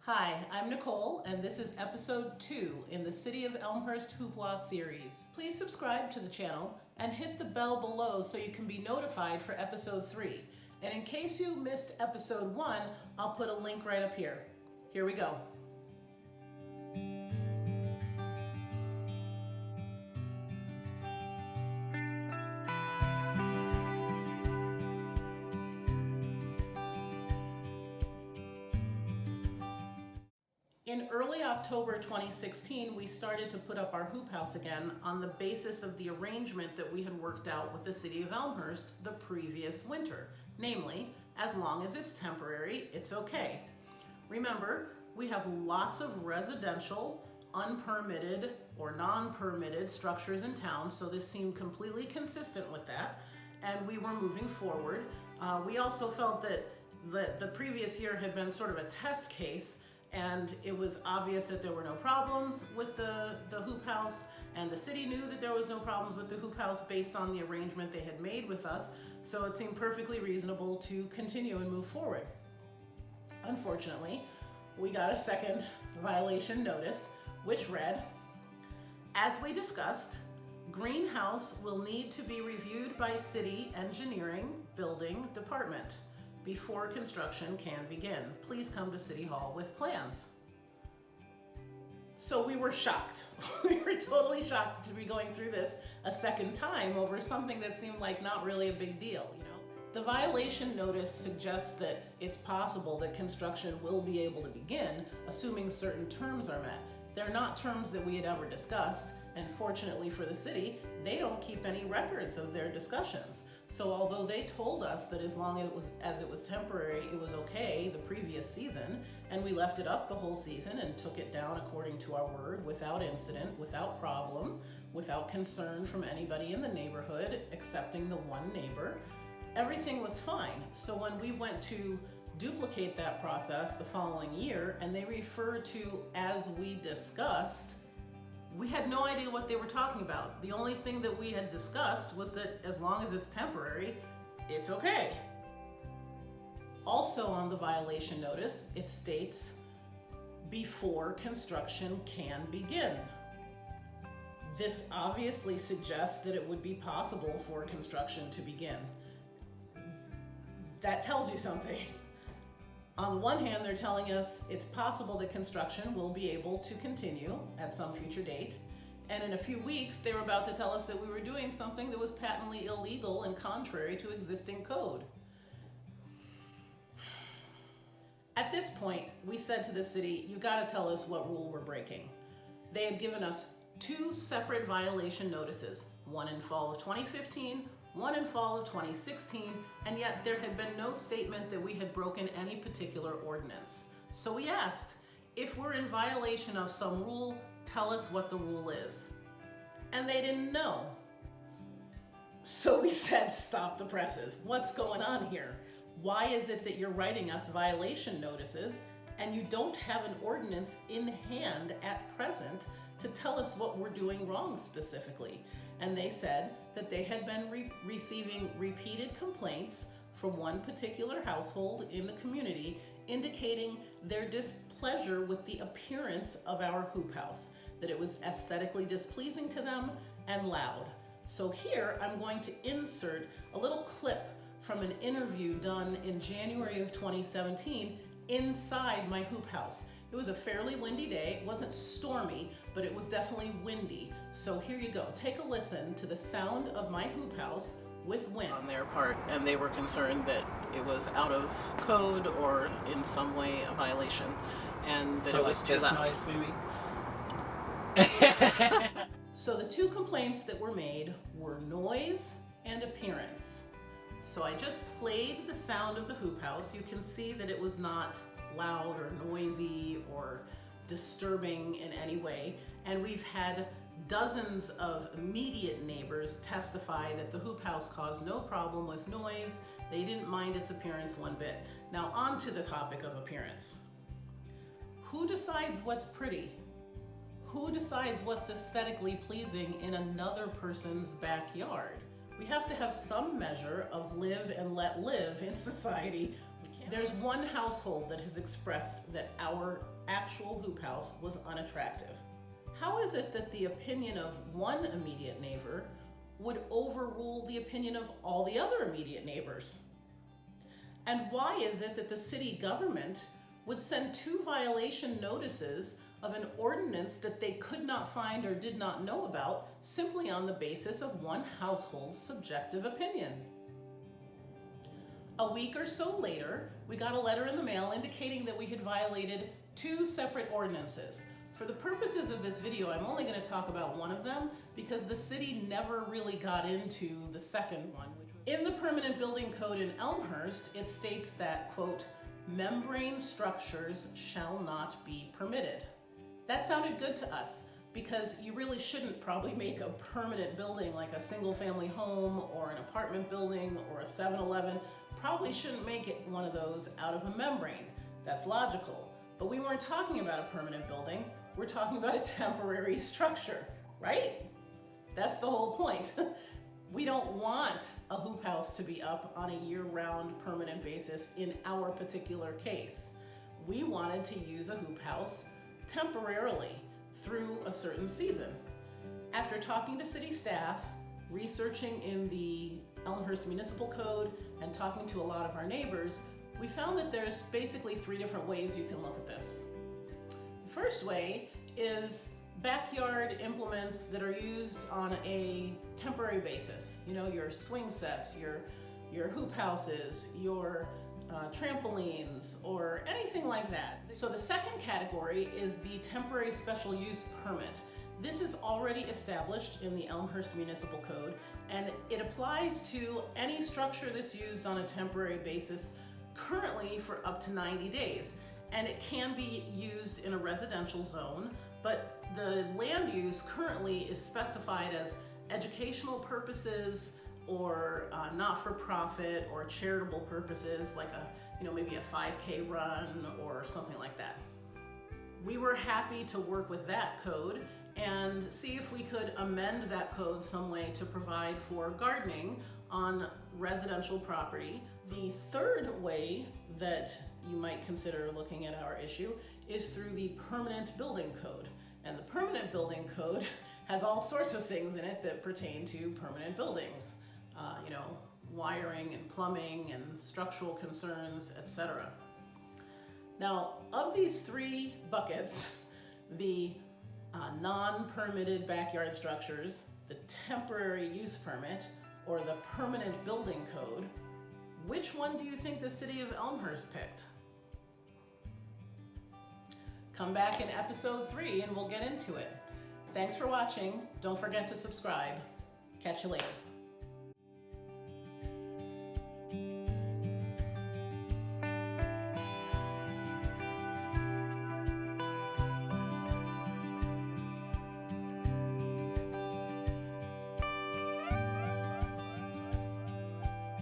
Hi, I'm Nicole, and this is episode 2 in the City of Elmhurst Hooplah series. Please subscribe to the channel and hit the bell below so you can be notified for episode 3. And in case you missed episode 1, I'll put a link right up here. Here we go. In early October 2016, we started to put up our hoop house again on the basis of the arrangement that we had worked out with the City of Elmhurst the previous winter. Namely, as long as it's temporary, it's okay. Remember, we have lots of residential, unpermitted or non-permitted structures in town, so this seemed completely consistent with that, and we were moving forward. We also felt that the previous year had been sort of a test case, and it was obvious that there were no problems with the hoop house, and the city knew that there was no problems with the hoop house based on the arrangement they had made with us, so it seemed perfectly reasonable to continue and move forward. Unfortunately, we got a second violation notice, which read, "As we discussed, greenhouse will need to be reviewed by City Engineering Building Department before construction can begin. Please come to City Hall with plans." So we were shocked. We were totally shocked to be going through this a second time over something that seemed like not really a big deal, you know. The violation notice suggests that it's possible that construction will be able to begin, assuming certain terms are met. They're not terms that we had ever discussed, and fortunately for the city, they don't keep any records of their discussions. So although they told us that as long as it was temporary, it was okay the previous season, and we left it up the whole season and took it down according to our word, without incident, without problem, without concern from anybody in the neighborhood, excepting the one neighbor, everything was fine. So when we went to duplicate that process the following year, and they referred to "as we discussed," we had no idea what they were talking about. The only thing that we had discussed was that as long as it's temporary, it's okay. Also on the violation notice, it states, "before construction can begin." This obviously suggests that it would be possible for construction to begin. That tells you something. On the one hand, they're telling us it's possible that construction will be able to continue at some future date, and in a few weeks they were about to tell us that we were doing something that was patently illegal and contrary to existing code. At this point, we said to the city, "You gotta tell us what rule we're breaking." They had given us 2 separate violation notices, one in fall of 2015, one in fall of 2016, and yet there had been no statement that we had broken any particular ordinance. So we asked, if we're in violation of some rule, tell us what the rule is. And they didn't know. So we said, stop the presses. What's going on here? Why is it that you're writing us violation notices and you don't have an ordinance in hand at present to tell us what we're doing wrong specifically? And they said that they had been receiving repeated complaints from one particular household in the community indicating their displeasure with the appearance of our hoop house, that it was aesthetically displeasing to them and loud. So here I'm going to insert a little clip from an interview done in January of 2017 inside my hoop house. It was a fairly windy day. It wasn't stormy, but it was definitely windy. So here you go. Take a listen to the sound of my hoop house with wind on their part, and they were concerned that it was out of code or in some way a violation, and that So it was like too this loud. noise, maybe? So the 2 complaints that were made were noise and appearance. So I just played the sound of the hoop house. You can see that it was not loud or noisy or disturbing in any way. And we've had dozens of immediate neighbors testify that the hoop house caused no problem with noise. They didn't mind its appearance one bit. Now on to the topic of appearance. Who decides what's pretty? Who decides what's aesthetically pleasing in another person's backyard? We have to have some measure of live and let live in society. There's one household that has expressed that our actual hoop house was unattractive. How is it that the opinion of one immediate neighbor would overrule the opinion of all the other immediate neighbors? And why is it that the city government would send 2 violation notices of an ordinance that they could not find or did not know about simply on the basis of one household's subjective opinion? A week or so later, we got a letter in the mail indicating that we had violated 2 separate ordinances. For the purposes of this video, I'm only going to talk about one of them because the city never really got into the second one. In the permanent building code in Elmhurst, it states that, quote, membrane structures shall not be permitted. That sounded good to us because you really shouldn't probably make a permanent building like a single family home or an apartment building or a 7-Eleven. Probably shouldn't make it one of those out of a membrane. That's logical. But we weren't talking about a permanent building. We're talking about a temporary structure, right? That's the whole point. We don't want a hoop house to be up on a year-round permanent basis in our particular case. We wanted to use a hoop house temporarily through a certain season. After talking to city staff, researching in the Elmhurst Municipal Code, and talking to a lot of our neighbors, we found that there's basically 3 different ways you can look at this. The first way is backyard implements that are used on a temporary basis. You know, your swing sets, your hoop houses, your trampolines, or anything like that. So the second category is the temporary special use permit. This is already established in the Elmhurst Municipal Code, and it applies to any structure that's used on a temporary basis currently for up to 90 days. And it can be used in a residential zone, but the land use currently is specified as educational purposes or not-for-profit or charitable purposes, like maybe a 5K run or something like that. We were happy to work with that code and see if we could amend that code some way to provide for gardening on residential property. The third way that you might consider looking at our issue is through the permanent building code. And the permanent building code has all sorts of things in it that pertain to permanent buildings. Wiring and plumbing and structural concerns, etc. Now, of these 3 buckets, the non-permitted backyard structures, the temporary use permit, or the permanent building code, which one do you think the city of Elmhurst picked? Come back in episode 3 and we'll get into it. Thanks for watching. Don't forget to subscribe. Catch you later.